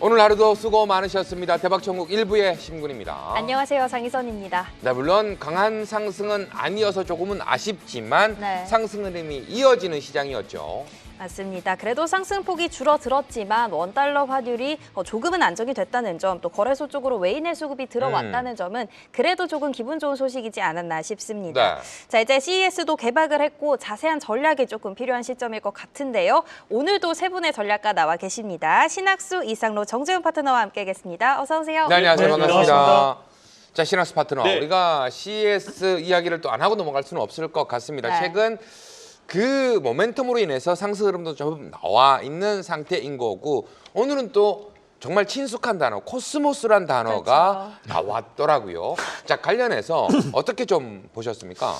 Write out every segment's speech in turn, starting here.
오늘 하루도 수고 많으셨습니다. 대박천국 1부의 신군입니다. 안녕하세요. 장희선입니다. 네, 물론 강한 상승은 아니어서 조금은 아쉽지만 네. 상승 흐름이 이어지는 시장이었죠. 맞습니다. 그래도 상승폭이 줄어들었지만 원달러 환율이 조금은 안정이 됐다는 점, 또 거래소 쪽으로 외인의 수급이 들어왔다는 점은 그래도 조금 기분 좋은 소식이지 않았나 싶습니다. 네. 자, 이제 CES도 개막을 했고 자세한 전략이 조금 필요한 시점일 것 같은데요. 오늘도 세 분의 전략가 나와 계십니다. 신학수, 이상로, 정재훈 파트너와 함께하겠습니다. 어서 오세요. 네, 안녕하세요. 네, 반갑습니다. 반갑습니다. 자, 신학수 파트너. 네. 우리가 CES 이야기를 또 안 하고 넘어갈 수는 없을 것 같습니다. 네. 최근 그 모멘텀으로 인해서 상승 흐름도 좀 나와 있는 상태인 거고, 오늘은 또 정말 친숙한 단어, 코스모스란 단어가 나왔더라고요. 자, 관련해서 어떻게 좀 보셨습니까?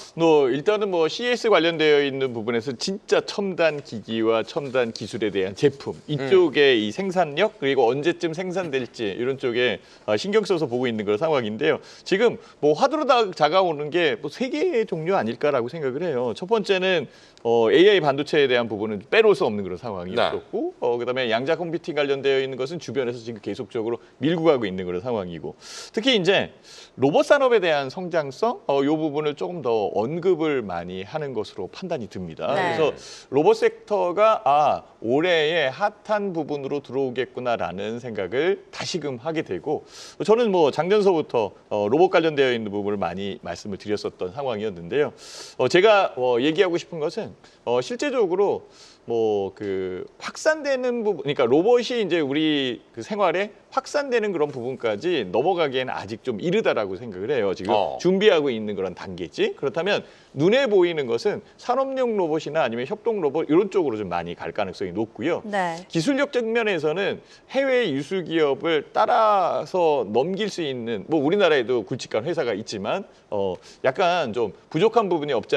일단은 CES 관련되어 있는 부분에서 진짜 첨단 기기와 첨단 기술에 대한 제품 이쪽에 이 생산력 그리고 언제쯤 생산될지 이런 쪽에 신경 써서 보고 있는 그런 상황인데요. 지금 화두로 다가오는 게 세 개의 종류 아닐까라고 생각을 해요. 첫 번째는 AI 반도체에 대한 부분은 빼놓을 수 없는 그런 상황이었고, 그다음에 양자 컴퓨팅 관련되어 있는 것은 주변에서 지금 계속적으로 밀고 가고 있는 그런 상황이고, 특히 이제 로봇 산업에 대한 성장성, 이 부분을 조금 더 언급을 많이 하는 것으로 판단이 듭니다. 네. 그래서 로봇 섹터가 올해의 핫한 부분으로 들어오겠구나라는 생각을 다시금 하게 되고, 저는 작년서부터 로봇 관련되어 있는 부분을 많이 말씀을 드렸었던 상황이었는데요. 제가 얘기하고 싶은 것은 실제적으로 그 확산되는 부분, 그러니까 로봇이 이제 우리 그 생활에 확산되는 그런 부분까지 넘어가기에는 아직 좀 이르다라고 생각을 해요. 지금 준비하고 있는 그런 단계지. 그렇다면 눈에 보이는 것은 산업용 로봇이나 아니면 협동 로봇 이런 쪽으로 좀 많이 갈 가능성이 높고요. 네. 기술력 측면에서는 해외 유수 기업을 따라서 넘길 수 있는 우리나라에도 굵직한 회사가 있지만 약간 좀 부족한 부분이 없지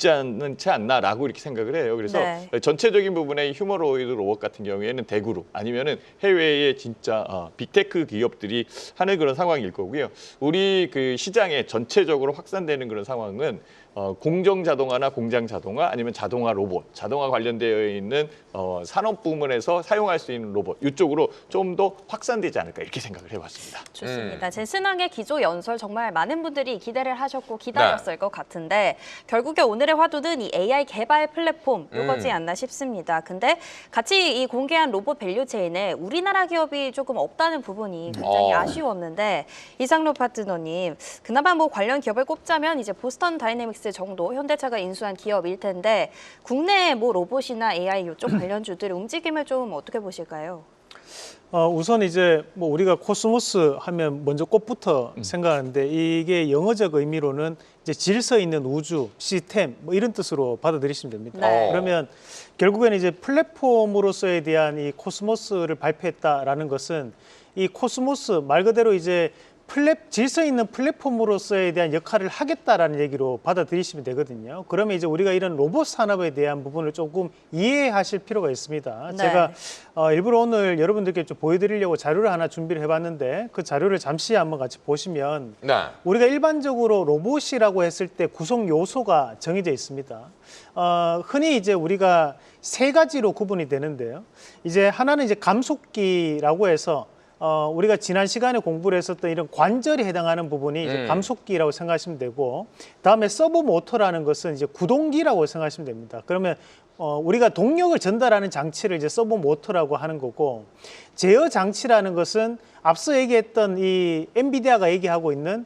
않지 않나라고 이렇게 생각을 해요. 그래서 네. 전체적인 부분의 휴머노이드 로봇 같은 경우에는 대구로 아니면은 해외의 진짜 빅테크 기업들이 하는 그런 상황일 거고요. 우리 그 시장에 전체적으로 확산되는 그런 상황은 공정 자동화나 공장 자동화 아니면 자동화 로봇, 자동화 관련되어 있는 산업 부문에서 사용할 수 있는 로봇 이쪽으로 좀 더 확산되지 않을까 이렇게 생각을 해봤습니다. 좋습니다. 제 신앙의 기조 연설 정말 많은 분들이 기대를 하셨고 기다렸을 것 같은데 결국에 오늘의 화두는 이 AI 개발 플랫폼 이거지 않나 싶습니다. 근데 같이 이 공개한 로봇 밸류체인에 우리나라 기업이 조금 없다는 부분이 굉장히 아쉬웠는데 이상로 파트너님, 그나마 관련 기업을 꼽자면 이제 보스턴 다이내믹스 정도 현대차가 인수한 기업일 텐데 국내 로봇이나 AI 이쪽 관련주들의 움직임을 좀 어떻게 보실까요? 우선 이제 우리가 코스모스 하면 먼저 꽃부터 생각하는데 이게 영어적 의미로는 이제 질서 있는 우주, 시스템 이런 뜻으로 받아들이시면 됩니다. 네. 그러면 결국에는 이제 플랫폼으로서에 대한 이 코스모스를 발표했다라는 것은 이 코스모스 말 그대로 이제 질서 있는 플랫폼으로서에 대한 역할을 하겠다라는 얘기로 받아들이시면 되거든요. 그러면 이제 우리가 이런 로봇 산업에 대한 부분을 조금 이해하실 필요가 있습니다. 네. 제가 일부러 오늘 여러분들께 좀 보여드리려고 자료를 하나 준비를 해봤는데 그 자료를 잠시 한번 같이 보시면 우리가 일반적으로 로봇이라고 했을 때 구성 요소가 정해져 있습니다. 흔히 이제 우리가 세 가지로 구분이 되는데요. 이제 하나는 이제 감속기라고 해서 우리가 지난 시간에 공부를 했었던 이런 관절에 해당하는 부분이 이제 감속기라고 생각하시면 되고, 다음에 서브 모터라는 것은 이제 구동기라고 생각하시면 됩니다. 그러면 우리가 동력을 전달하는 장치를 이제 서브 모터라고 하는 거고, 제어 장치라는 것은 앞서 얘기했던 이 엔비디아가 얘기하고 있는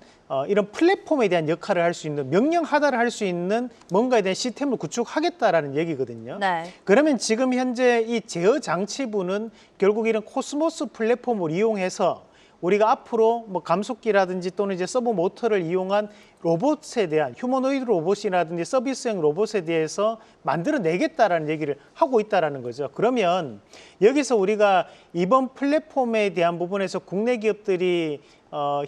이런 플랫폼에 대한 역할을 할 수 있는, 명령 하달을 할 수 있는 뭔가에 대한 시스템을 구축하겠다라는 얘기거든요. 네. 그러면 지금 현재 이 제어 장치부는 결국 이런 코스모스 플랫폼을 이용해서 우리가 앞으로 감속기라든지 또는 이제 서브 모터를 이용한 로봇에 대한 휴머노이드 로봇이라든지 서비스형 로봇에 대해서 만들어내겠다라는 얘기를 하고 있다라는 거죠. 그러면 여기서 우리가 이번 플랫폼에 대한 부분에서 국내 기업들이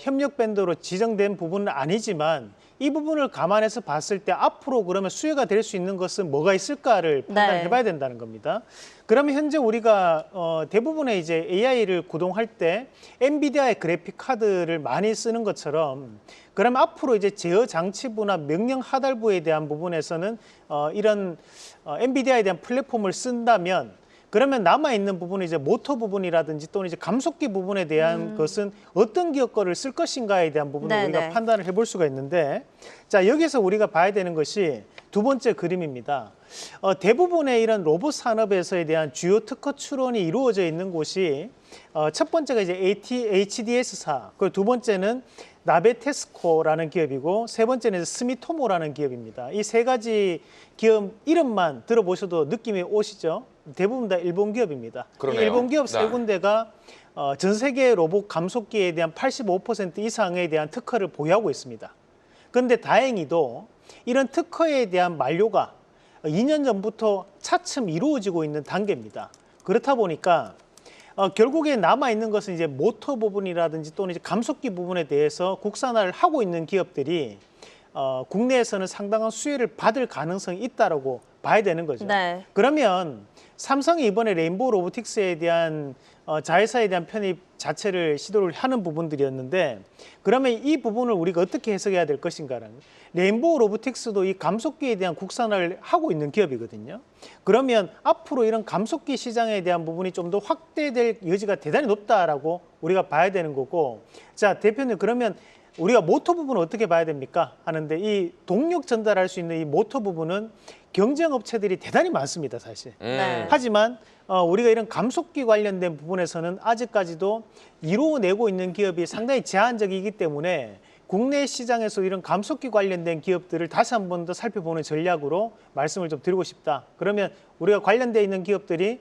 협력 밴드로 지정된 부분은 아니지만 이 부분을 감안해서 봤을 때 앞으로 그러면 수혜가 될 수 있는 것은 뭐가 있을까를 판단해 봐야 된다는 겁니다. 그러면 현재 우리가 대부분의 이제 AI를 구동할 때 엔비디아의 그래픽 카드를 많이 쓰는 것처럼, 그러면 앞으로 이제 제어 장치부나 명령 하달부에 대한 부분에서는 이런 엔비디아에 대한 플랫폼을 쓴다면 그러면 남아 있는 부분이 이제 모터 부분이라든지 또는 이제 감속기 부분에 대한 것은 어떤 기업 거를 쓸 것인가에 대한 부분을 네네. 우리가 판단을 해볼 수가 있는데, 자 여기서 우리가 봐야 되는 것이 두 번째 그림입니다. 대부분의 이런 로봇 산업에서에 대한 주요 특허 출원이 이루어져 있는 곳이 첫 번째가 이제 HDS사, 그리고 두 번째는 나베테스코라는 기업이고 세 번째는 스미토모라는 기업입니다. 이 세 가지 기업 이름만 들어보셔도 느낌이 오시죠? 대부분 다 일본 기업입니다. 이 그러네요. 일본 기업 세 네. 군데가 전 세계 로봇 감속기에 대한 85% 이상에 대한 특허를 보유하고 있습니다. 그런데 다행히도 이런 특허에 대한 만료가 2년 전부터 차츰 이루어지고 있는 단계입니다. 그렇다 보니까 결국에 남아 있는 것은 이제 모터 부분이라든지 또는 이제 감속기 부분에 대해서 국산화를 하고 있는 기업들이 국내에서는 상당한 수혜를 받을 가능성이 있다라고 봐야 되는 거죠. 네. 그러면 삼성이 이번에 레인보우 로보틱스에 대한 자회사에 대한 편입 자체를 시도를 하는 부분들이었는데, 그러면 이 부분을 우리가 어떻게 해석해야 될 것인가라는, 레인보우 로보틱스도 이 감속기에 대한 국산화를 하고 있는 기업이거든요. 그러면 앞으로 이런 감속기 시장에 대한 부분이 좀 더 확대될 여지가 대단히 높다라고 우리가 봐야 되는 거고, 자 대표님, 그러면 우리가 모터 부분을 어떻게 봐야 됩니까? 하는데, 이 동력 전달할 수 있는 이 모터 부분은 경쟁 업체들이 대단히 많습니다, 사실. 네. 하지만 우리가 이런 감속기 관련된 부분에서는 아직까지도 이루어내고 있는 기업이 상당히 제한적이기 때문에 국내 시장에서 이런 감속기 관련된 기업들을 다시 한 번 더 살펴보는 전략으로 말씀을 좀 드리고 싶다. 그러면 우리가 관련돼 있는 기업들이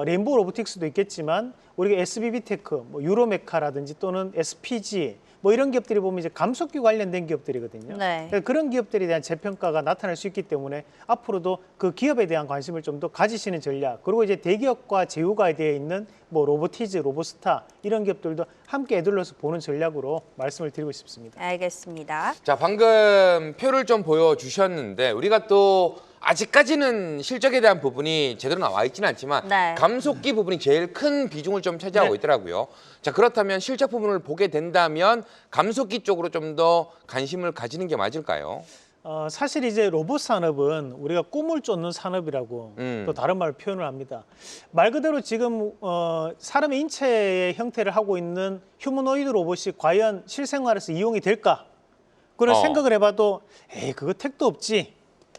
레인보우 로보틱스도 있겠지만 우리가 SBB테크, 뭐 유로메카라든지 또는 SPG 뭐 이런 기업들이 보면 이제 감속기 관련된 기업들이거든요. 네. 그러니까 그런 기업들에 대한 재평가가 나타날 수 있기 때문에 앞으로도 그 기업에 대한 관심을 좀 더 가지시는 전략, 그리고 이제 대기업과 제휴가 되어 있는 뭐 로보티즈, 로보스타 이런 기업들도 함께 애둘러서 보는 전략으로 말씀을 드리고 싶습니다. 알겠습니다. 자, 방금 표를 좀 보여주셨는데 우리가 또 아직까지는 실적에 대한 부분이 제대로 나와 있지는 않지만 네. 감속기 부분이 제일 큰 비중을 좀 차지하고 네. 있더라고요. 자, 그렇다면 실적 부분을 보게 된다면 감속기 쪽으로 좀 더 관심을 가지는 게 맞을까요? 사실 이제 로봇 산업은 우리가 꿈을 쫓는 산업이라고 또 다른 말을 표현을 합니다. 말 그대로 지금 사람의 인체의 형태를 하고 있는 휴머노이드 로봇이 과연 실생활에서 이용이 될까? 그런 생각을 해봐도 에이 그거 택도 없지.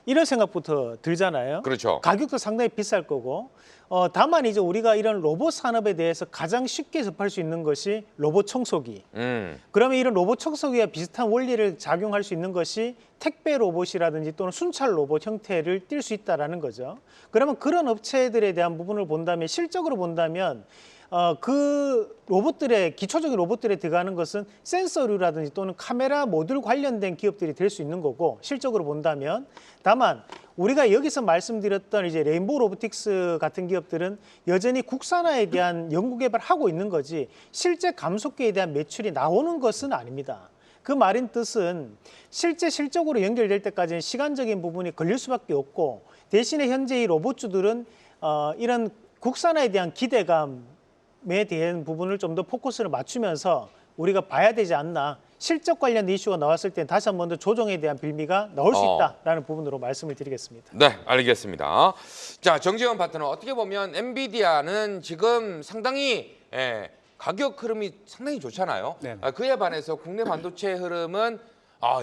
이런 생각부터 들잖아요. 그렇죠. 가격도 상당히 비쌀 거고. 다만 이제 우리가 이런 로봇 산업에 대해서 가장 쉽게 접할 수 있는 것이 로봇 청소기. 그러면 이런 로봇 청소기와 비슷한 원리를 작용할 수 있는 것이 택배 로봇이라든지 또는 순찰 로봇 형태를 띌 수 있다라는 거죠. 그러면 그런 업체들에 대한 부분을 본다면, 실적으로 본다면 그 로봇들의 기초적인 로봇들에 들어가는 것은 센서류라든지 또는 카메라 모듈 관련된 기업들이 될 수 있는 거고, 실적으로 본다면. 다만 우리가 여기서 말씀드렸던 이제 레인보우 로보틱스 같은 기업들은 여전히 국산화에 대한 연구 개발하고 있는 거지 실제 감속기에 대한 매출이 나오는 것은 아닙니다. 그 말인 뜻은 실제 실적으로 연결될 때까지는 시간적인 부분이 걸릴 수밖에 없고, 대신에 현재 이 로봇주들은 이런 국산화에 대한 기대감에 대한 부분을 좀 더 포커스를 맞추면서 우리가 봐야 되지 않나. 실적 관련 이슈가 나왔을 때 다시 한 번 더 조정에 대한 빌미가 나올 수 있다라는 부분으로 말씀을 드리겠습니다. 네, 알겠습니다. 자, 정재원 파트너, 어떻게 보면 엔비디아는 지금 상당히 가격 흐름이 상당히 좋잖아요. 그에 반해서 국내 반도체 흐름은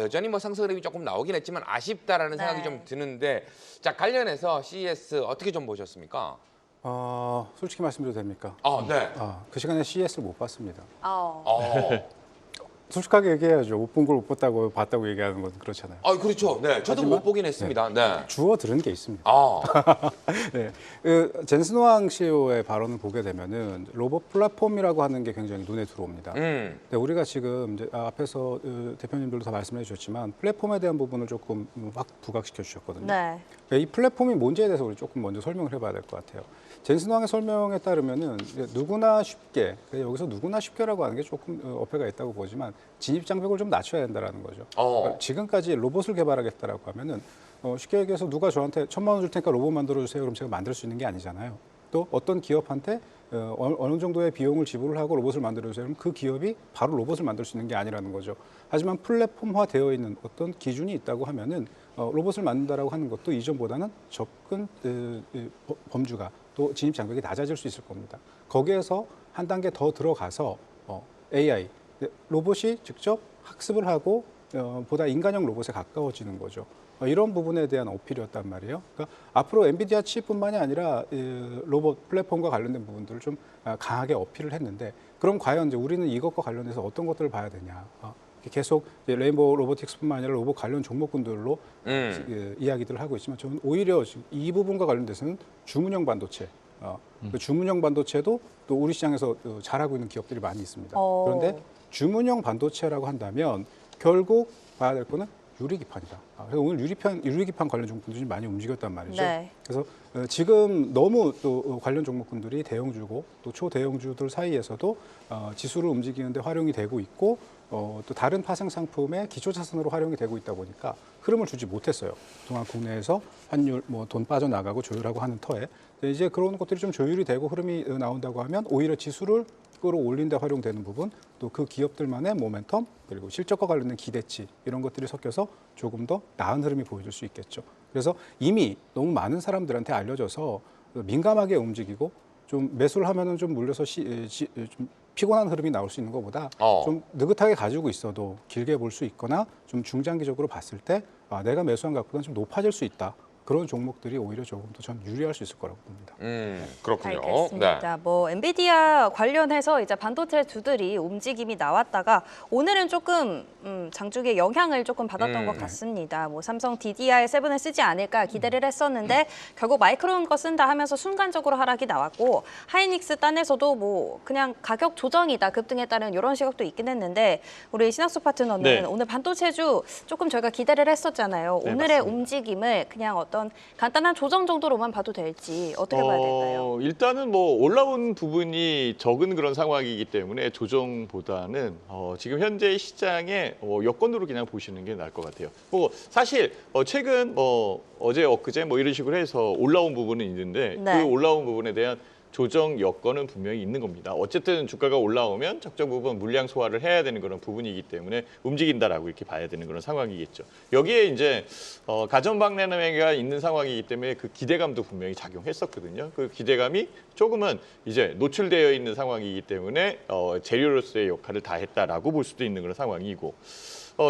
여전히 뭐 상승 흐름이 조금 나오긴 했지만 아쉽다라는 생각이 좀 드는데, 자, 관련해서 CES 어떻게 좀 보셨습니까? 솔직히 말씀드려도 됩니까? 네. 그 시간에 CES를 못 봤습니다. 솔직하게 얘기해야죠. 못 본 걸 못 봤다고 얘기하는 건 그렇잖아요. 그렇죠. 네, 저도 못 보긴 했습니다. 네. 주워 들은 게 있습니다. 네, 젠슨호ang CEO의 발언을 보게 되면은 로봇 플랫폼이라고 하는 게 굉장히 눈에 들어옵니다. 네, 우리가 지금 이제 앞에서 대표님들도 다 말씀해 주셨지만 플랫폼에 대한 부분을 조금 확 부각시켜 주셨거든요. 네. 이 플랫폼이 뭔지에 대해서 우리 조금 먼저 설명을 해봐야 될 것 같아요. 젠슨호ang의 설명에 따르면은 누구나 쉽게, 여기서 누구나 쉽게라고 하는 게 조금 어폐가 있다고 보지만 진입 장벽을 좀 낮춰야 된다라는 거죠. 그러니까 지금까지 로봇을 개발하겠다라고 하면은 쉽게 얘기해서 누가 저한테 1,000만 원 줄 테니까 로봇 만들어 주세요. 그럼 제가 만들 수 있는 게 아니잖아요. 또 어떤 기업한테 어느 정도의 비용을 지불을 하고 로봇을 만들어 주세요. 그럼 그 기업이 바로 로봇을 만들 수 있는 게 아니라는 거죠. 하지만 플랫폼화되어 있는 어떤 기준이 있다고 하면은 로봇을 만든다라고 하는 것도 이전보다는 접근 범주가 또 또 진입 장벽이 낮아질 수 있을 겁니다. 거기에서 한 단계 더 들어가서 AI, 로봇이 직접 학습을 하고 보다 인간형 로봇에 가까워지는 거죠. 이런 부분에 대한 어필이었단 말이에요. 그러니까 앞으로 엔비디아 칩뿐만이 아니라 로봇 플랫폼과 관련된 부분들을 좀 강하게 어필을 했는데, 그럼 과연 이제 우리는 이것과 관련해서 어떤 것들을 봐야 되냐? 계속 이제 레인보우 로보틱스뿐만 아니라 로봇 관련 종목군들로 이야기들을 하고 있지만, 저는 오히려 지금 이 부분과 관련돼서는 주문형 반도체, 그 주문형 반도체도 또 우리 시장에서 잘하고 있는 기업들이 많이 있습니다. 그런데 주문형 반도체라고 한다면 결국 봐야 될 거는 유리기판이다. 그래서 오늘 유리기판 관련 종목군들이 많이 움직였단 말이죠. 네. 그래서 지금 너무 또 관련 종목군들이 대형주고 또 초대형주들 사이에서도 지수를 움직이는데 활용이 되고 있고, 또 다른 파생 상품의 기초 자산으로 활용이 되고 있다 보니까 흐름을 주지 못했어요. 그동안 국내에서 환율 돈 빠져나가고 조율하고 하는 터에 이제 그런 것들이 좀 조율이 되고 흐름이 나온다고 하면 오히려 지수를 끌어올린 데 활용되는 부분, 또 그 기업들만의 모멘텀, 그리고 실적과 관련된 기대치, 이런 것들이 섞여서 조금 더 나은 흐름이 보여줄 수 있겠죠. 그래서 이미 너무 많은 사람들한테 알려져서 민감하게 움직이고 좀 매수를 하면은 좀 물려서 좀 피곤한 흐름이 나올 수 있는 것보다 좀 느긋하게 가지고 있어도 길게 볼 수 있거나 좀 중장기적으로 봤을 때 내가 매수한 것보다는 좀 높아질 수 있다. 그런 종목들이 오히려 조금 더 전 유리할 수 있을 거라고 봅니다. 그렇군요. 알겠습니다. 뭐 엔비디아 관련해서 이제 반도체 주들이 움직임이 나왔다가 오늘은 조금 장중에 영향을 조금 받았던 것 같습니다. 뭐 삼성 DDR7을 쓰지 않을까 기대를 했었는데 결국 마이크론 거 쓴다 하면서 순간적으로 하락이 나왔고, 하이닉스 딴에서도 뭐 그냥 가격 조정이다, 급등에 따른 이런 시각도 있긴 했는데, 우리 신학수 파트너는 네. 오늘 반도체주 조금 저희가 기대를 했었잖아요. 네, 오늘의 맞습니다. 움직임을 그냥 어떤 간단한 조정 정도로만 봐도 될지 어떻게 봐야 될까요? 일단은 뭐 올라온 부분이 적은 그런 상황이기 때문에 조정보다는 지금 현재 시장의 여건으로 그냥 보시는 게 나을 것 같아요. 뭐 사실 최근 어제 엊그제 뭐 이런 식으로 해서 올라온 부분은 있는데 네. 그 올라온 부분에 대한 조정 여건은 분명히 있는 겁니다. 어쨌든 주가가 올라오면 적정 부분 물량 소화를 해야 되는 그런 부분이기 때문에 움직인다라고 이렇게 봐야 되는 그런 상황이겠죠. 여기에 이제 가전 박람회가 있는 상황이기 때문에 그 기대감도 분명히 작용했었거든요. 그 기대감이 조금은 이제 노출되어 있는 상황이기 때문에 재료로서의 역할을 다 했다라고 볼 수도 있는 그런 상황이고,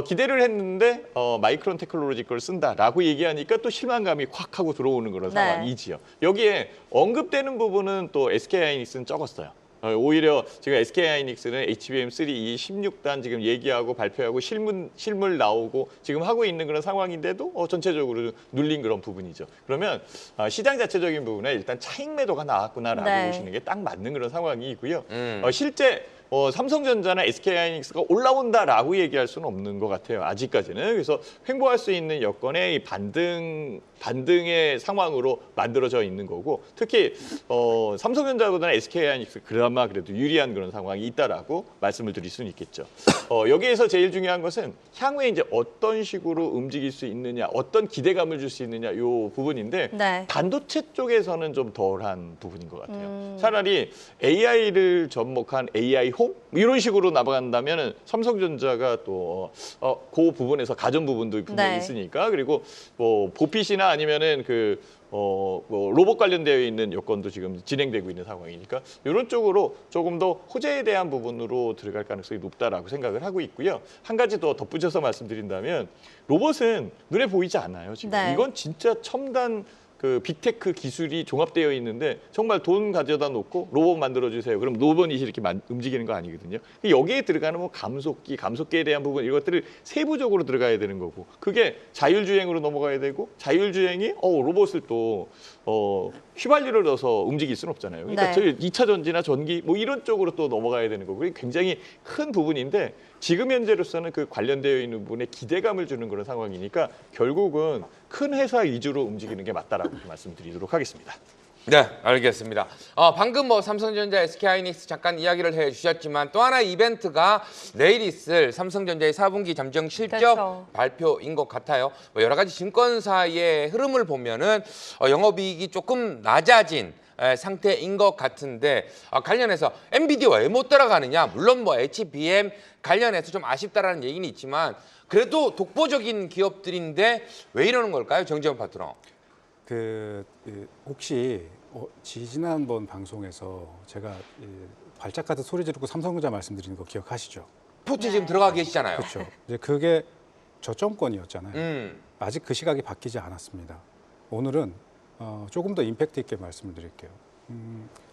기대를 했는데 마이크론 테크놀로지 걸 쓴다라고 얘기하니까 또 실망감이 확 하고 들어오는 그런 네. 상황이지요. 여기에 언급되는 부분은 또 SK하이닉스는 적었어요. 오히려 지금 SK하이닉스는 HBM3E 16단 지금 얘기하고 발표하고 실물 나오고 지금 하고 있는 그런 상황인데도 전체적으로 눌린 그런 부분이죠. 그러면 시장 자체적인 부분에 일단 차익 매도가 나왔구나라고 네. 보시는 게 딱 맞는 그런 상황이고요. 실제 삼성전자나 SK하이닉스가 올라온다라고 얘기할 수는 없는 것 같아요. 아직까지는. 그래서 횡보할 수 있는 여건의 이 반등의 상황으로 만들어져 있는 거고, 특히 삼성전자보다는 SK하이닉스 그나마 그래도 유리한 그런 상황이 있다라고 말씀을 드릴 수는 있겠죠. 여기에서 제일 중요한 것은 향후에 이제 어떤 식으로 움직일 수 있느냐, 어떤 기대감을 줄 수 있느냐 요 부분인데 네. 반도체 쪽에서는 좀 덜한 부분인 것 같아요. 차라리 AI를 접목한 AI 홈 이런 식으로 나간다면 삼성전자가 또 그 부분에서 가전 부분도 분명히 네. 있으니까, 그리고 뭐 보핏이나 아니면은 뭐 로봇 관련되어 있는 여건도 지금 진행되고 있는 상황이니까 이런 쪽으로 조금 더 호재에 대한 부분으로 들어갈 가능성이 높다라고 생각을 하고 있고요. 한 가지 더 덧붙여서 말씀드린다면 로봇은 눈에 보이지 않아요. 지금 네. 이건 진짜 첨단 그 빅테크 기술이 종합되어 있는데 정말 돈 가져다 놓고 로봇 만들어 주세요. 그럼 로봇이 이렇게 움직이는 거 아니거든요. 여기에 들어가는 뭐 감속기에 대한 부분 이것들을 세부적으로 들어가야 되는 거고, 그게 자율주행으로 넘어가야 되고, 자율주행이 로봇을 또 휘발유를 넣어서 움직일 수는 없잖아요. 그러니까 네. 저희 2차 전지나 전기 뭐 이런 쪽으로 또 넘어가야 되는 거고, 이게 굉장히 큰 부분인데 지금 현재로서는 그 관련되어 있는 부분에 기대감을 주는 그런 상황이니까 결국은 큰 회사 위주로 움직이는 게 맞다라고 말씀드리도록 하겠습니다. 네, 알겠습니다. 방금 뭐 삼성전자, SK하이닉스 잠깐 이야기를 해주셨지만 또 하나의 이벤트가 내일 있을 삼성전자의 4분기 잠정 실적 그렇죠. 발표인 것 같아요. 뭐 여러 가지 증권사의 흐름을 보면은 영업이익이 조금 낮아진 상태인 것 같은데, 관련해서 엔비디아 왜 못 따라가느냐? 물론 뭐 HBM 관련해서 좀 아쉽다라는 얘기는 있지만 그래도 독보적인 기업들인데 왜 이러는 걸까요, 정재원 파트너? 혹시 지지난번 방송에서 제가 발작 같은 소리 지르고 삼성전자 말씀드리는 거 기억하시죠? 푸트 지금 들어가 계시잖아요. 그렇죠. 이제 그게 저점권이었잖아요. 아직 그 시각이 바뀌지 않았습니다. 오늘은 조금 더 임팩트 있게 말씀을 드릴게요.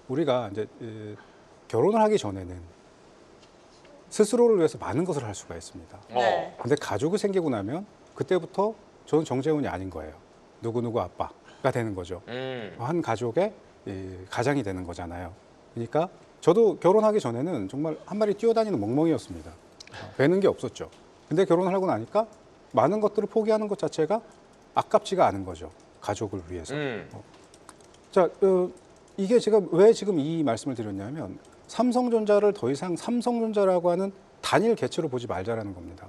우리가 이제 결혼을 하기 전에는 스스로를 위해서 많은 것을 할 수가 있습니다. 네. 근데 가족이 생기고 나면 그때부터 저는 정재훈이 아닌 거예요. 누구누구 아빠가 되는 거죠. 한 가족의 가장이 되는 거잖아요. 그러니까 저도 결혼하기 전에는 정말 한 마리 뛰어다니는 멍멍이였습니다. 되는 게 없었죠. 근데 결혼을 하고 나니까 많은 것들을 포기하는 것 자체가 아깝지가 않은 거죠. 가족을 위해서. 자, 이게 제가 왜 지금 이 말씀을 드렸냐면 삼성전자를 더 이상 삼성전자라고 하는 단일 개체로 보지 말자라는 겁니다.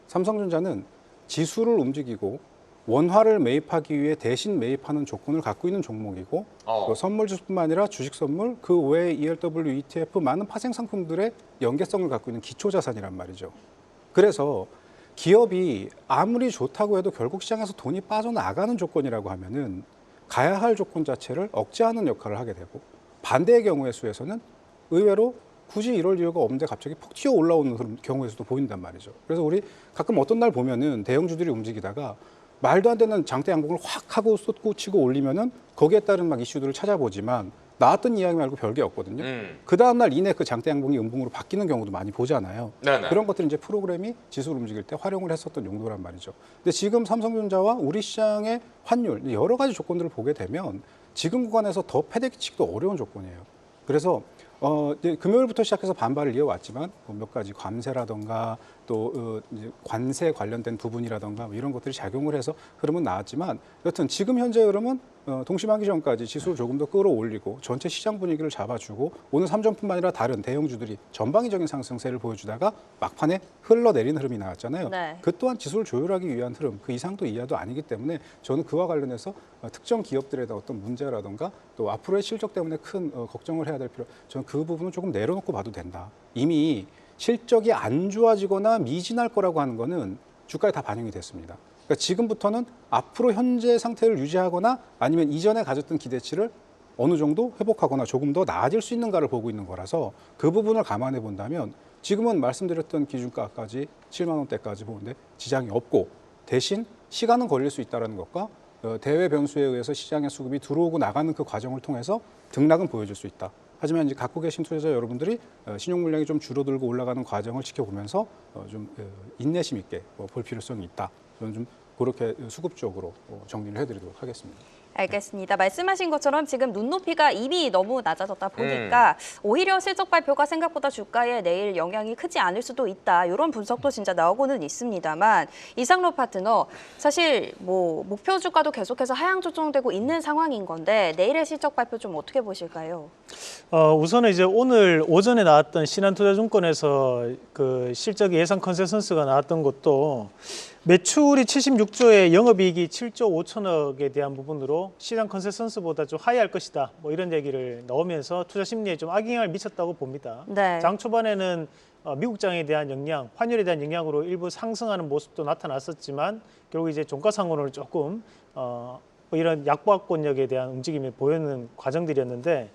삼성전자는 지수를 움직이고 원화를 매입하기 위해 대신 매입하는 조건을 갖고 있는 종목이고 또 선물 주식뿐만 아니라 주식 선물, 그 외에 ELW, ETF 많은 파생 상품들의 연계성을 갖고 있는 기초 자산이란 말이죠. 그래서 기업이 아무리 좋다고 해도 결국 시장에서 돈이 빠져나가는 조건이라고 하면은 가야 할 조건 자체를 억제하는 역할을 하게 되고 반대의 경우의 수에서는 의외로 굳이 이럴 이유가 없는데 갑자기 폭 튀어 올라오는 경우에서도 보인단 말이죠. 그래서 우리 가끔 어떤 날 보면은 대형주들이 움직이다가 말도 안 되는 장대 양봉을 확 하고 쏟고 치고 올리면은 거기에 따른 막 이슈들을 찾아보지만 나왔던 이야기 말고 별게 없거든요. 그 다음날 이내 그 장대 양봉이 음봉으로 바뀌는 경우도 많이 보잖아요. 네네. 그런 것들은 이제 프로그램이 지수를 움직일 때 활용을 했었던 용도란 말이죠. 근데 지금 삼성전자와 우리 시장의 환율 여러 가지 조건들을 보게 되면 지금 구간에서 더 패대기치기도 어려운 조건이에요. 그래서 이제 금요일부터 시작해서 반발을 이어왔지만 몇 가지 관세라던가 또 이제 관세 관련된 부분이라던가 뭐 이런 것들이 작용을 해서 흐름은 나왔지만 여튼 지금 현재 흐름은 동심하기 전까지 지수를 조금 더 끌어올리고 전체 시장 분위기를 잡아주고 오늘 삼전뿐만 아니라 다른 대형주들이 전방위적인 상승세를 보여주다가 막판에 흘러내리는 흐름이 나왔잖아요. 네. 그 또한 지수를 조율하기 위한 흐름, 그 이상도 이하도 아니기 때문에 저는 그와 관련해서 특정 기업들에 대한 어떤 문제라던가 또 앞으로의 실적 때문에 큰 걱정을 해야 될 필요, 저는 그 부분은 조금 내려놓고 봐도 된다. 이미 실적이 안 좋아지거나 미진할 거라고 하는 거는 주가에 다 반영이 됐습니다. 그러니까 지금부터는 앞으로 현재 상태를 유지하거나 아니면 이전에 가졌던 기대치를 어느 정도 회복하거나 조금 더 나아질 수 있는가를 보고 있는 거라서 그 부분을 감안해 본다면 지금은 말씀드렸던 기준가까지 7만 원대까지 보는데 지장이 없고 대신 시간은 걸릴 수 있다는 것과 대외 변수에 의해서 시장의 수급이 들어오고 나가는 그 과정을 통해서 등락은 보여줄 수 있다. 하지만 이제 갖고 계신 투자자 여러분들이 신용 물량이 좀 줄어들고 올라가는 과정을 지켜보면서 좀 인내심 있게 볼 필요성이 있다. 저는 좀 그렇게 수급적으로 정리를 해드리도록 하겠습니다. 알겠습니다. 말씀하신 것처럼 지금 눈높이가 이미 너무 낮아졌다 보니까 오히려 실적 발표가 생각보다 주가에 내일 영향이 크지 않을 수도 있다. 이런 분석도 진짜 나오고는 있습니다만 이상로 파트너 사실 뭐 목표 주가도 계속해서 하향 조정되고 있는 상황인 건데 내일의 실적 발표 좀 어떻게 보실까요? 우선은 이제 오늘 오전에 나왔던 신한투자증권에서 그 실적 예상 컨센서스가 나왔던 것도 매출이 76조에 영업이익이 7조 5천억에 대한 부분으로 시장 컨센서스보다 좀 하이할 것이다. 뭐 이런 얘기를 넣으면서 투자 심리에 좀 악영향을 미쳤다고 봅니다. 네. 장 초반에는 미국장에 대한 영향, 환율에 대한 영향으로 일부 상승하는 모습도 나타났었지만 결국 이제 종가상으로는 조금 뭐 이런 약보합권력에 대한 움직임을 보이는 과정들이었는데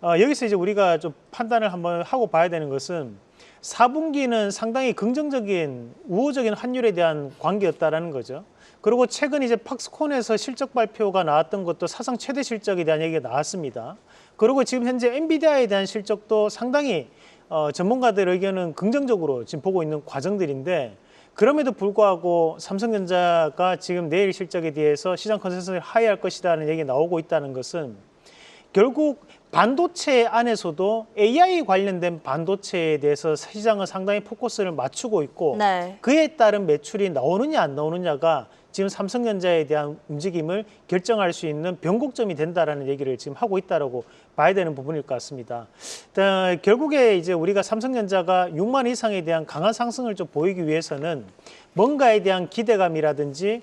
여기서 이제 우리가 좀 판단을 한번 하고 봐야 되는 것은 4분기는 상당히 긍정적인 우호적인 환율에 대한 관계였다라는 거죠. 그리고 최근 이제 팍스콘에서 실적 발표가 나왔던 것도 사상 최대 실적에 대한 얘기가 나왔습니다. 그리고 지금 현재 엔비디아에 대한 실적도 상당히 전문가들 의견은 긍정적으로 지금 보고 있는 과정들인데 그럼에도 불구하고 삼성전자가 지금 내일 실적에 대해서 시장 컨센서스를 하회할 것이라는 얘기가 나오고 있다는 것은 결국 반도체 안에서도 AI 관련된 반도체에 대해서 시장은 상당히 포커스를 맞추고 있고 네. 그에 따른 매출이 나오느냐 안 나오느냐가 지금 삼성전자에 대한 움직임을 결정할 수 있는 변곡점이 된다라는 얘기를 지금 하고 있다라고 봐야 되는 부분일 것 같습니다. 결국에 이제 우리가 삼성전자가 6만 이상에 대한 강한 상승을 좀 보이기 위해서는 뭔가에 대한 기대감이라든지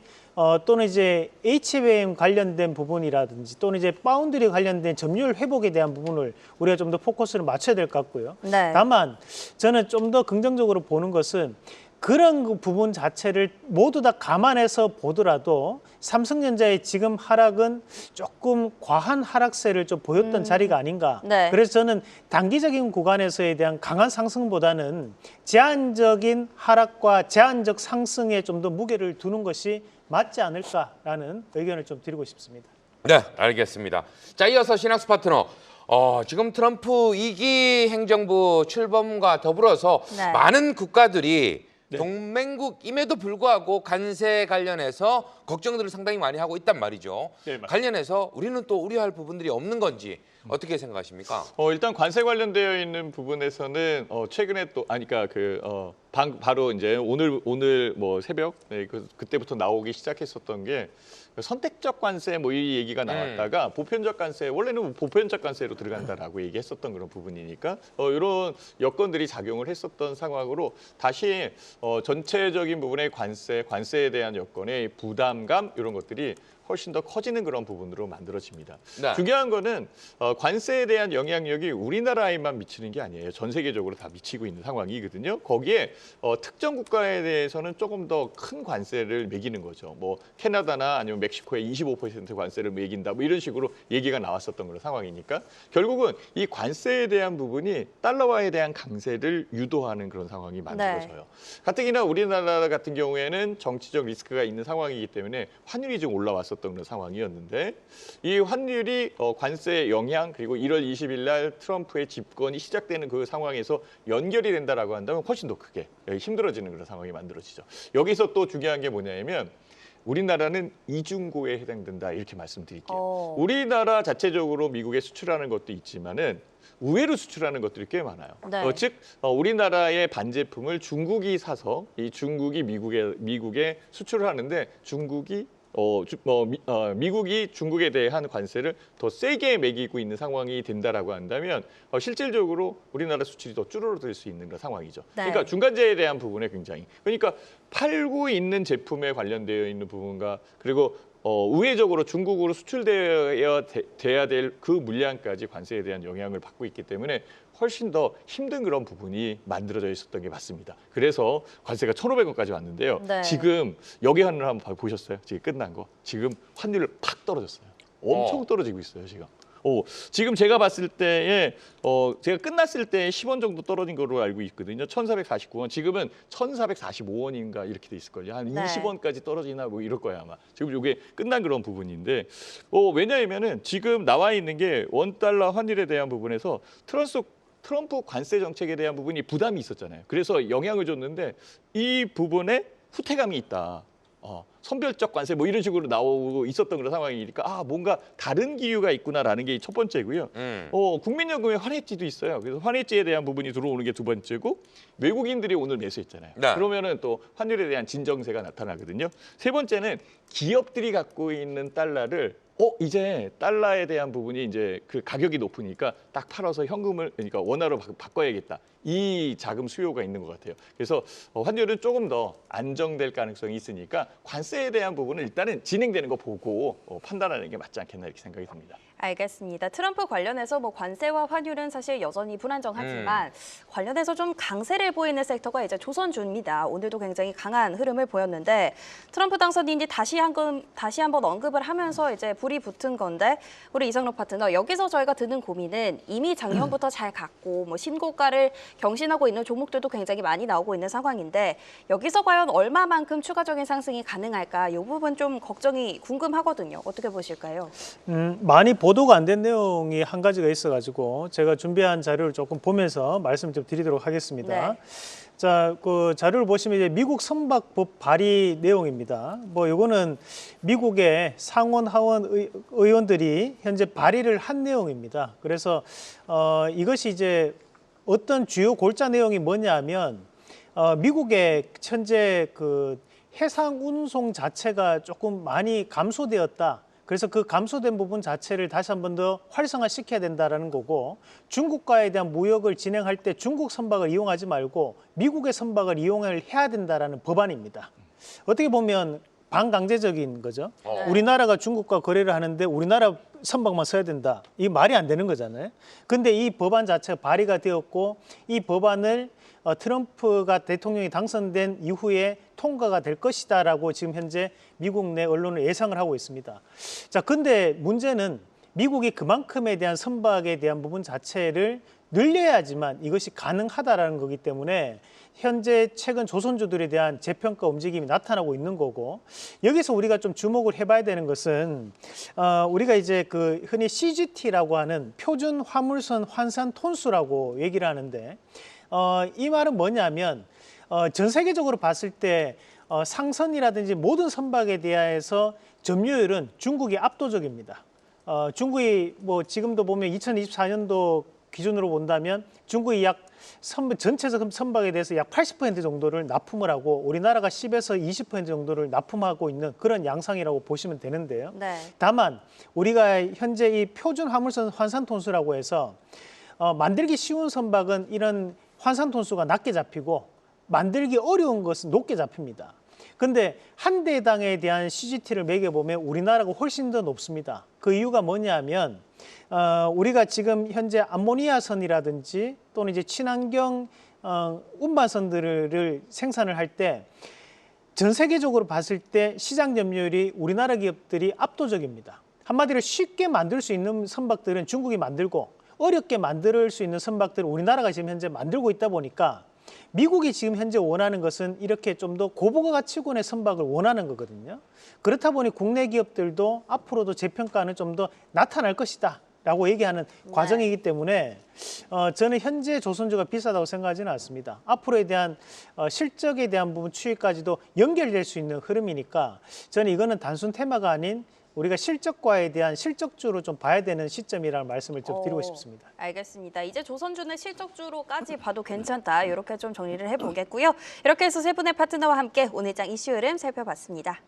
또는 이제 HBM 관련된 부분이라든지 또는 이제 파운드리 관련된 점유율 회복에 대한 부분을 우리가 좀 더 포커스를 맞춰야 될 것 같고요. 네. 다만 저는 좀 더 긍정적으로 보는 것은 그런 그 부분 자체를 모두 다 감안해서 보더라도 삼성전자의 지금 하락은 조금 과한 하락세를 좀 보였던 자리가 아닌가. 네. 그래서 저는 단기적인 구간에서에 대한 강한 상승보다는 제한적인 하락과 제한적 상승에 좀 더 무게를 두는 것이 맞지 않을까라는 의견을 좀 드리고 싶습니다. 네, 알겠습니다. 자, 이어서 신학수 파트너. 지금 트럼프 2기 행정부 출범과 더불어서 네. 많은 국가들이 동맹국임에도 불구하고 관세 관련해서 걱정들을 상당히 많이 하고 있단 말이죠. 네, 맞습니다. 관련해서 우리는 또 우려할 부분들이 없는 건지 어떻게 생각하십니까? 일단 관세 관련되어 있는 부분에서는 최근에 또 그러니까 바로 이제 오늘 뭐 새벽 그때부터 나오기 시작했었던 게 선택적 관세 뭐 이 얘기가 나왔다가 보편적 관세 원래는 보편적 관세로 들어간다라고 얘기했었던 그런 부분이니까 이런 여건들이 작용을 했었던 상황으로 다시 전체적인 부분의 관세에 대한 여건의 부담감 이런 것들이 훨씬 더 커지는 그런 부분으로 만들어집니다. 네. 중요한 거는 관세에 대한 영향력이 우리나라에만 미치는 게 아니에요. 전 세계적으로 다 미치고 있는 상황이거든요. 거기에 특정 국가에 대해서는 조금 더 큰 관세를 매기는 거죠. 뭐 캐나다나 아니면 멕시코에 25% 관세를 매긴다. 뭐 이런 식으로 얘기가 나왔었던 그런 상황이니까 결국은 이 관세에 대한 부분이 달러화에 대한 강세를 유도하는 그런 상황이 만들어져요. 가뜩이나 우리나라 같은 경우에는 정치적 리스크가 있는 상황이기 때문에 환율이 좀 올라왔었던 그런 상황이었는데 이 환율이 관세 영향 그리고 1월 20일 날 트럼프의 집권이 시작되는 그 상황에서 연결이 된다라고 한다면 훨씬 더 크게 힘들어지는 그런 상황이 만들어지죠. 여기서 또 중요한 게 뭐냐면 우리나라는 이중고에 해당된다 이렇게 말씀드릴게요. 우리나라 자체적으로 미국에 수출하는 것도 있지만은 우회로 수출하는 것들이 꽤 많아요. 네. 즉 우리나라의 반제품을 중국이 사서 이 중국이 미국에 수출을 하는데 중국이 미국이 중국에 대한 관세를 더 세게 매기고 있는 상황이 된다라고 한다면 실질적으로 우리나라 수출이 더 줄어들 수 있는 그런 상황이죠. 네. 그러니까 중간재에 대한 부분에 굉장히 그러니까 팔고 있는 제품에 관련되어 있는 부분과 그리고 우회적으로 중국으로 수출되어야 될 그 물량까지 관세에 대한 영향을 받고 있기 때문에 훨씬 더 힘든 그런 부분이 만들어져 있었던 게 맞습니다. 그래서 관세가 1,500원까지 왔는데요. 네. 지금 여기 환율 한번 보셨어요? 지금 끝난 거. 지금 환율 팍 떨어졌어요. 엄청 떨어지고 있어요, 지금. 지금 제가 봤을 때에 제가 끝났을 때 10원 정도 떨어진 거로 알고 있거든요. 1,449원. 지금은 1,445원인가 이렇게 돼 있을 걸요. 한 네. 20원까지 떨어지나 뭐 이럴 거예요, 아마. 지금 이게 끝난 그런 부분인데 왜냐하면은 지금 나와 있는 게 원달러 환율에 대한 부분에서 트럼프 관세 정책에 대한 부분이 부담이 있었잖아요. 그래서 영향을 줬는데 이 부분에 후퇴감이 있다. 선별적 관세 뭐 이런 식으로 나오고 있었던 그런 상황이니까 뭔가 다른 기류가 있구나라는 게 첫 번째고요. 국민연금에 환해지도 있어요. 그래서 환해지에 대한 부분이 들어오는 게 두 번째고 외국인들이 오늘 매수했잖아요. 네. 그러면은 또 환율에 대한 진정세가 나타나거든요. 세 번째는 기업들이 갖고 있는 달러를 이제 달러에 대한 부분이 이제 그 가격이 높으니까 딱 팔아서 현금을 그러니까 원화로 바꿔야겠다. 이 자금 수요가 있는 것 같아요. 그래서 환율은 조금 더 안정될 가능성이 있으니까 관세에 대한 부분은 일단은 진행되는 거 보고 판단하는 게 맞지 않겠나 이렇게 생각이 듭니다. 알겠습니다. 트럼프 관련해서 뭐 관세와 환율은 사실 여전히 불안정하지만 관련해서 좀 강세를 보이는 섹터가 이제 조선주입니다. 오늘도 굉장히 강한 흐름을 보였는데 트럼프 당선인이 다시 한번 언급을 하면서 이제 불이 붙은 건데 우리 이상록 파트너 여기서 저희가 드는 고민은 이미 작년부터 잘 갔고 뭐 신고가를 경신하고 있는 종목들도 굉장히 많이 나오고 있는 상황인데 여기서 과연 얼마만큼 추가적인 상승이 가능할까 이 부분 좀 걱정이 궁금하거든요. 어떻게 보실까요? 많이 보도가 안 된 내용이 한 가지가 있어가지고 제가 준비한 자료를 조금 보면서 말씀 좀 드리도록 하겠습니다. 네. 자, 그 자료를 보시면 이제 미국 선박법 발의 내용입니다. 뭐 이거는 미국의 상원 하원 의원들이 현재 발의를 한 내용입니다. 그래서 이것이 이제 어떤 주요 골자 내용이 뭐냐면 미국의 현재 그 해상 운송 자체가 조금 많이 감소되었다. 그래서 그 감소된 부분 자체를 다시 한 번 더 활성화시켜야 된다라는 거고 중국과에 대한 무역을 진행할 때 중국 선박을 이용하지 말고 미국의 선박을 이용을 해야 된다라는 법안입니다. 어떻게 보면 반강제적인 거죠. 우리나라가 중국과 거래를 하는데 우리나라 선박만 써야 된다. 이게 말이 안 되는 거잖아요. 근데 이 법안 자체가 발의가 되었고 이 법안을 트럼프가 대통령이 당선된 이후에 통과가 될 것이다라고 지금 현재 미국 내 언론은 예상을 하고 있습니다. 자, 근데 문제는 미국이 그만큼에 대한 선박에 대한 부분 자체를 늘려야지만 이것이 가능하다라는 거기 때문에 현재 최근 조선주들에 대한 재평가 움직임이 나타나고 있는 거고 여기서 우리가 좀 주목을 해봐야 되는 것은 우리가 이제 그 흔히 CGT라고 하는 표준 화물선 환산 톤수라고 얘기를 하는데 이 말은 뭐냐면 전 세계적으로 봤을 때 상선이라든지 모든 선박에 대해서 점유율은 중국이 압도적입니다. 중국이 뭐 지금도 보면 2024년도 기준으로 본다면 중국이 약 전체 선박에 대해서 약 80% 정도를 납품을 하고 우리나라가 10에서 20% 정도를 납품하고 있는 그런 양상이라고 보시면 되는데요. 네. 다만 우리가 현재 이 표준 화물선 환산 톤수라고 해서 만들기 쉬운 선박은 이런 환산 톤수가 낮게 잡히고 만들기 어려운 것은 높게 잡힙니다. 근데 한 대당에 대한 CGT를 매겨보면 우리나라가 훨씬 더 높습니다. 그 이유가 뭐냐면 우리가 지금 현재 암모니아선이라든지 또는 이제 친환경 운반선들을 생산을 할 때 전 세계적으로 봤을 때 시장 점유율이 우리나라 기업들이 압도적입니다. 한마디로 쉽게 만들 수 있는 선박들은 중국이 만들고 어렵게 만들 수 있는 선박들은 우리나라가 지금 현재 만들고 있다 보니까 미국이 지금 현재 원하는 것은 이렇게 좀 더 고부가치군의 선박을 원하는 거거든요. 그렇다 보니 국내 기업들도 앞으로도 재평가는 좀 더 나타날 것이다 라고 얘기하는 과정이기 때문에 저는 현재 조선주가 비싸다고 생각하지는 않습니다. 앞으로에 대한 실적에 대한 부분 추이까지도 연결될 수 있는 흐름이니까 저는 이거는 단순 테마가 아닌 우리가 실적과에 대한 실적주로 좀 봐야 되는 시점이라는 말씀을 좀 드리고 싶습니다. 알겠습니다. 이제 조선주는 실적주로까지 봐도 괜찮다. 이렇게 좀 정리를 해보겠고요. 이렇게 해서 세 분의 파트너와 함께 오늘 장 이슈 흐름 살펴봤습니다.